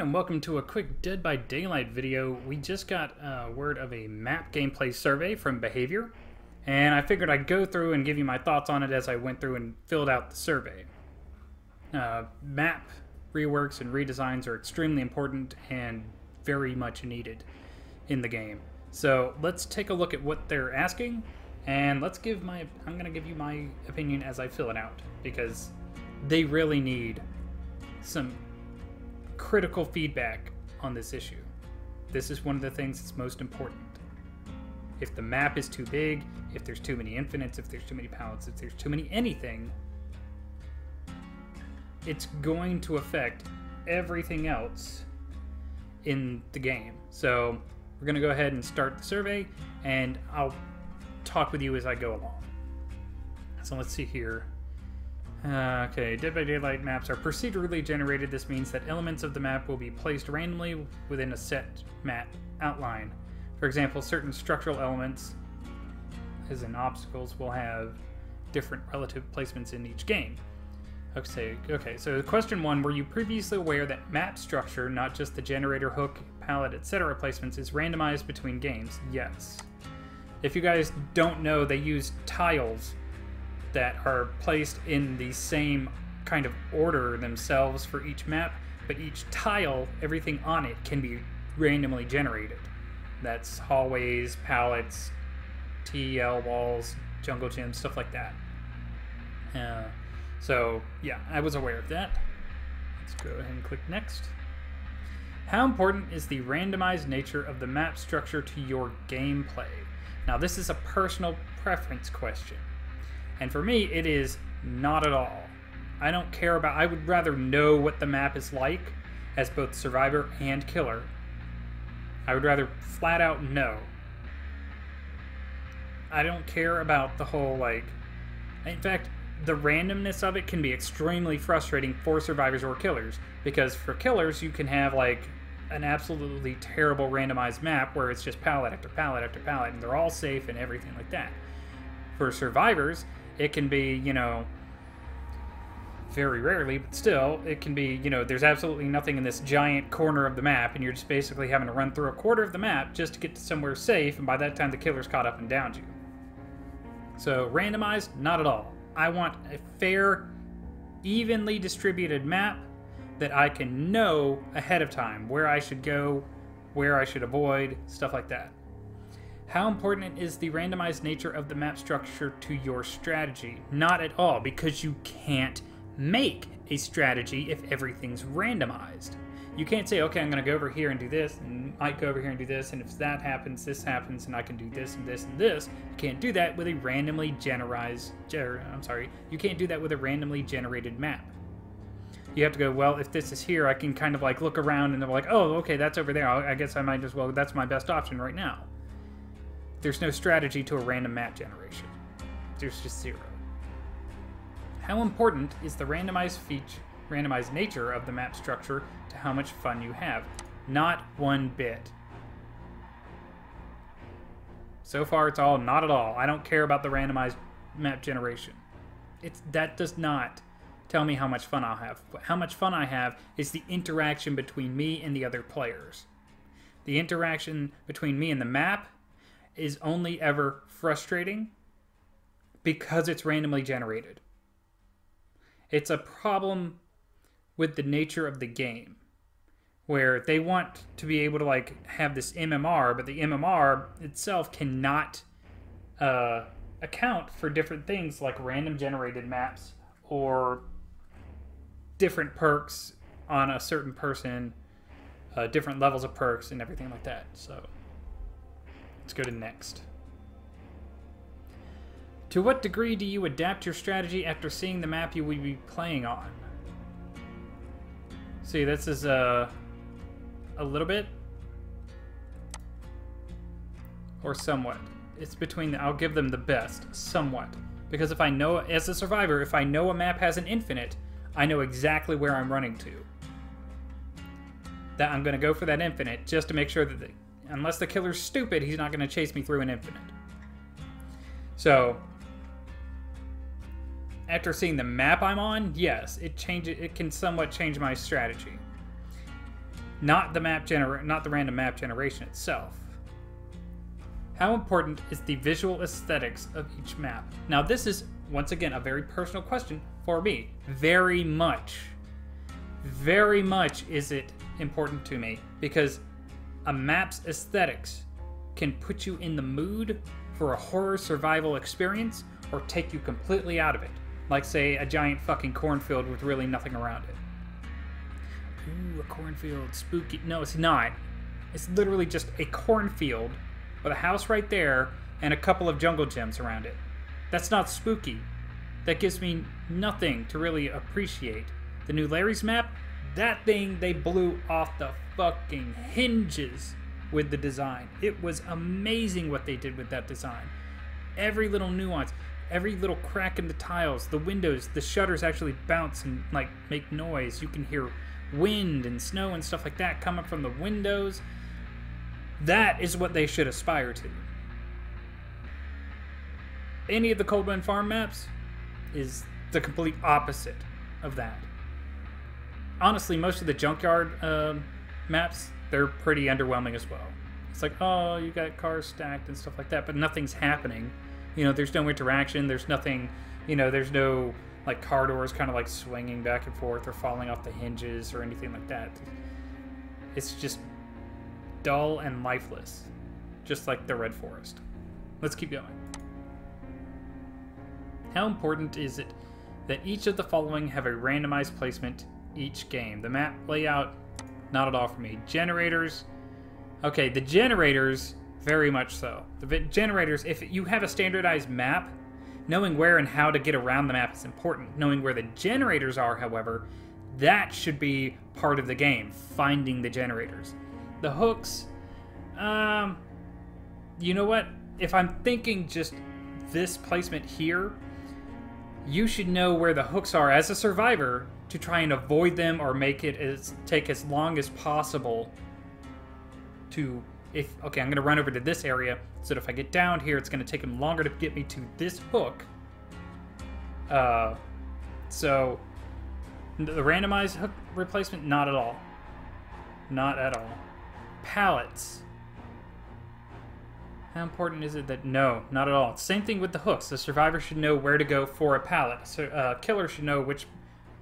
and welcome to a quick Dead by Daylight video. We just got word of a map gameplay survey from BHVR, and I figured I'd go through and give you my thoughts on it as I went through and filled out the survey. Map reworks and redesigns are extremely important and very much needed in the game. So let's take a look at what they're asking, and I'm going to give you my opinion as I fill it out, because they really need some critical feedback on this issue. This is one of the things that's most important. If the map is too big, if there's too many infinites, if there's too many palettes, if there's too many anything, it's going to affect everything else in the game. So we're going to go ahead and start the survey, and I'll talk with you as I go along. So let's see here. Okay, Dead by Daylight maps are procedurally generated. This means that elements of the map will be placed randomly within a set map outline. For example, certain structural elements, as in obstacles, will have different relative placements in each game. Okay, so question 1, were you previously aware that map structure, not just the generator, hook, palette, etc. placements, is randomized between games? Yes. If you guys don't know, they use tiles that are placed in the same kind of order themselves for each map, but each tile, everything on it, can be randomly generated. That's hallways, pallets, TL walls, jungle gyms, stuff like that. So yeah, I was aware of that. Let's go ahead and click next. How important is the randomized nature of the map structure to your gameplay? Now this is a personal preference question. And for me, it is not at all. I don't care about... I would rather know what the map is like as both survivor and killer. I would rather flat out know. I don't care about the whole, like... In fact, the randomness of it can be extremely frustrating for survivors or killers. Because for killers, you can have, like, an absolutely terrible randomized map where it's just palette after palette after palette, and they're all safe and everything like that. For survivors, it can be, you know, very rarely, but still, it can be, you know, there's absolutely nothing in this giant corner of the map, and you're just basically having to run through a quarter of the map just to get to somewhere safe, and by that time the killer's caught up and downed you. So, randomized, not at all. I want a fair, evenly distributed map that I can know ahead of time where I should go, where I should avoid, stuff like that. How important is the randomized nature of the map structure to your strategy? Not at all, because you can't make a strategy if everything's randomized. You can't say, okay, I'm going to go over here and do this, and I might go over here and do this, and if that happens, this happens, and I can do this and this and this. You can't do that with a randomly you can't do that with a randomly generated map. You have to go, well, if this is here, I can kind of like look around and they're like, oh, okay, that's over there. I guess I might as well, that's my best option right now. There's no strategy to a random map generation. There's just zero. How important is the randomized nature of the map structure to how much fun you have? Not one bit. So far, it's all not at all. I don't care about the randomized map generation. That does not tell me how much fun I'll have. But how much fun I have is the interaction between me and the other players. The interaction between me and the map is only ever frustrating because it's randomly generated. It's a problem with the nature of the game, where they want to be able to like have this MMR, but the MMR itself cannot account for different things like random generated maps or different perks on a certain person, different levels of perks and everything like that. So let's go to next. To what degree do you adapt your strategy after seeing the map you will be playing on? See, this is a little bit or somewhat. It's between I'll give them the best, somewhat. Because if I know, as a survivor, if I know a map has an infinite, I know exactly where I'm running to. That I'm going to go for that infinite just to make sure that unless the killer's stupid, he's not going to chase me through an infinite. So, after seeing the map I'm on, yes, it can somewhat change my strategy. not the random map generation itself. How important is the visual aesthetics of each map? Now this is, once again, a very personal question for me. Very much is it important to me, because a map's aesthetics can put you in the mood for a horror survival experience or take you completely out of it. Like, say, a giant fucking cornfield with really nothing around it. Ooh, a cornfield, spooky. No, it's not. It's literally just a cornfield with a house right there and a couple of jungle gyms around it. That's not spooky. That gives me nothing to really appreciate. The new Larry's map, that thing, they blew off the fucking hinges with the design. It was amazing what they did with that design. Every little nuance, every little crack in the tiles, the windows, the shutters actually bounce and like make noise. You can hear wind and snow and stuff like that coming from the windows. That is what they should aspire to. Any of the Coldwind Farm maps is the complete opposite of that. Honestly, most of the Junkyard maps, they're pretty underwhelming as well. It's like, oh, you got cars stacked and stuff like that, but nothing's happening. You know, there's no interaction, there's nothing, you know, there's no, like, car doors kind of, like, swinging back and forth or falling off the hinges or anything like that. It's just dull and lifeless, just like the Red Forest. Let's keep going. How important is it that each of the following have a randomized placement each game? The map layout, not at all for me. Generators, okay, the generators, very much so. The generators, if you have a standardized map, knowing where and how to get around the map is important. Knowing where the generators are, however, that should be part of the game, finding the generators. The hooks, you know what? If I'm thinking just this placement here, you should know where the hooks are as a survivor to try and avoid them or make it take as long as possible to, okay, I'm going to run over to this area, so that if I get down here, it's going to take them longer to get me to this hook. So, the randomized hook replacement, not at all. Not at all. Pallets. How important is it that, no, not at all. Same thing with the hooks. The survivor should know where to go for a pallet. So, killer should know which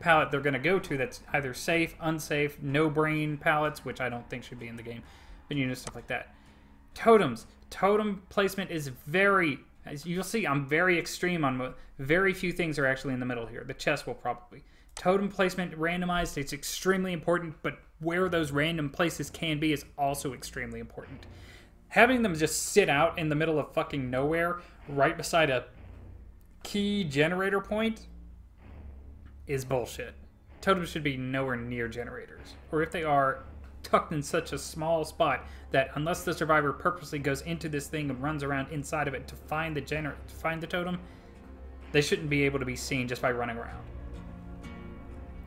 pallet they're going to go to that's either safe, unsafe, no brain pallets, which I don't think should be in the game, but you know, stuff like that. Totems. Totem placement is very, as you'll see, I'm very extreme on very few things are actually in the middle here. The chest will probably. Totem placement randomized, it's extremely important, but where those random places can be is also extremely important. Having them just sit out in the middle of fucking nowhere, right beside a key generator point, is bullshit. Totems should be nowhere near generators. Or if they are, tucked in such a small spot that unless the survivor purposely goes into this thing and runs around inside of it to find the totem, they shouldn't be able to be seen just by running around.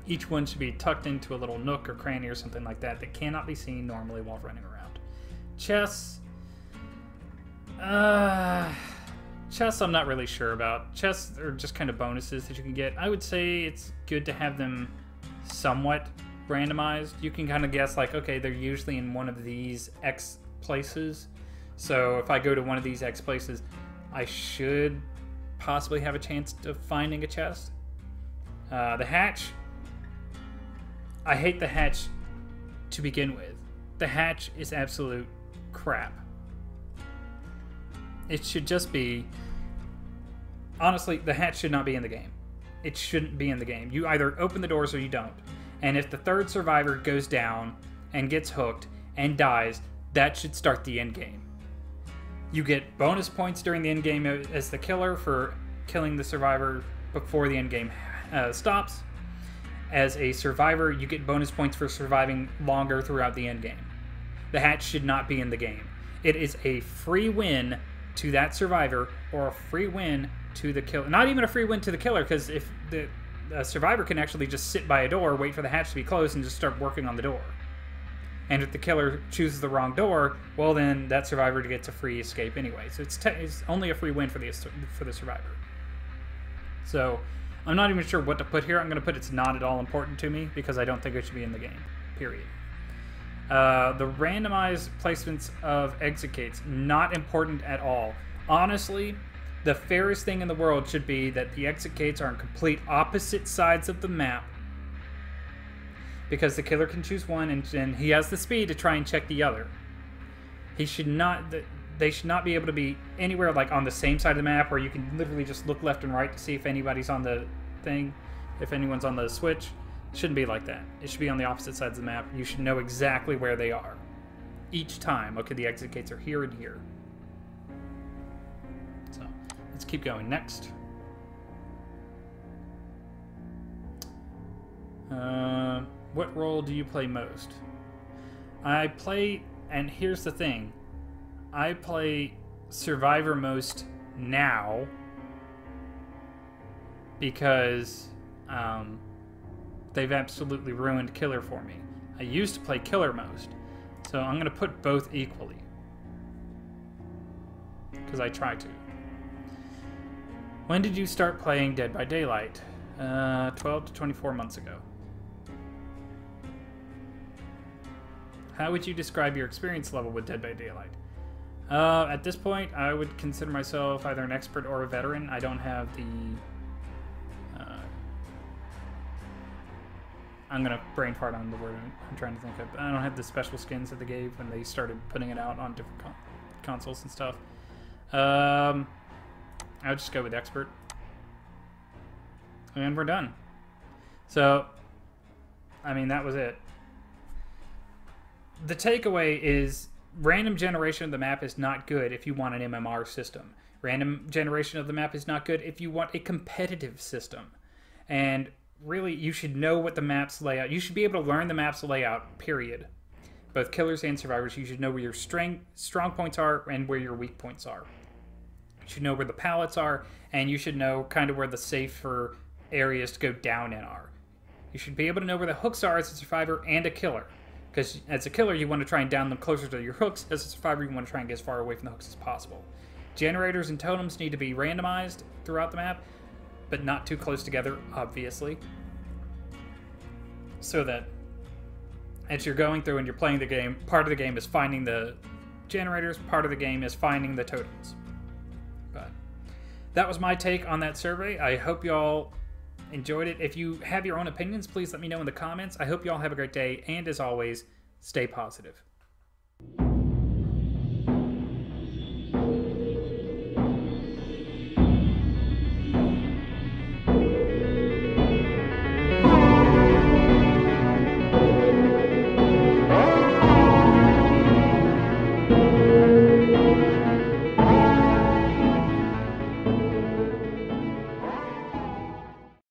Each one should be tucked into a little nook or cranny or something like that that cannot be seen normally while running around. Chests. Chests I'm not really sure about. Chests are just kind of bonuses that you can get. I would say it's good to have them somewhat randomized. You can kind of guess, like, okay, they're usually in one of these X places. So if I go to one of these X places, I should possibly have a chance of finding a chest. The hatch. I hate the hatch to begin with. The hatch is absolute crap. It should just be... Honestly, the hatch should not be in the game. It shouldn't be in the game. You either open the doors or you don't. And if the third survivor goes down and gets hooked and dies, that should start the end game. You get bonus points during the end game as the killer for killing the survivor before the end game stops. As a survivor, you get bonus points for surviving longer throughout the end game. The hatch should not be in the game. It is a free win to that survivor or a free win to the killer. Not even a free win to the killer, because if the survivor can actually just sit by a door, wait for the hatch to be closed, and just start working on the door. And if the killer chooses the wrong door, well, then that survivor gets a free escape anyway. So it's only a free win for the survivor. So I'm not even sure what to put here. I'm going to put it's not at all important to me because I don't think it should be in the game, period. The randomized placements of exit gates, not important at all. Honestly, the fairest thing in the world should be that the exit gates are on complete opposite sides of the map, because the killer can choose one, and he has the speed to try and check the other. He should not. They should not be able to be anywhere like on the same side of the map where you can literally just look left and right to see if anybody's on the thing, if anyone's on the switch. It shouldn't be like that. It should be on the opposite sides of the map. You should know exactly where they are each time. Okay, the exit gates are here and here. So let's keep going. Next. What role do you play most? I play, and here's the thing. I play Survivor most now because they've absolutely ruined Killer for me. I used to play Killer most, so I'm going to put both equally because I try to. When did you start playing Dead by Daylight? 12 to 24 months ago. How would you describe your experience level with Dead by Daylight? At this point, I would consider myself either an expert or a veteran. I don't have the... I'm going to brain fart on the word I'm trying to think of. I don't have the special skins that they gave when they started putting it out on different consoles and stuff. I'll just go with expert. And we're done. So, I mean, that was it. The takeaway is random generation of the map is not good if you want an MMR system. Random generation of the map is not good if you want a competitive system. And really, you should know what the map's layout... You should be able to learn the map's layout, period. Both killers and survivors, you should know where your strong points are and where your weak points are. You should know where the pallets are, and you should know kind of where the safer areas to go down in are. You should be able to know where the hooks are as a survivor and a killer. Because as a killer, you want to try and down them closer to your hooks. As a survivor, you want to try and get as far away from the hooks as possible. Generators and totems need to be randomized throughout the map, but not too close together, obviously. So that as you're going through and you're playing the game, part of the game is finding the generators, part of the game is finding the totems. But that was my take on that survey. I hope y'all enjoyed it. If you have your own opinions, please let me know in the comments. I hope you all have a great day, and as always, stay positive.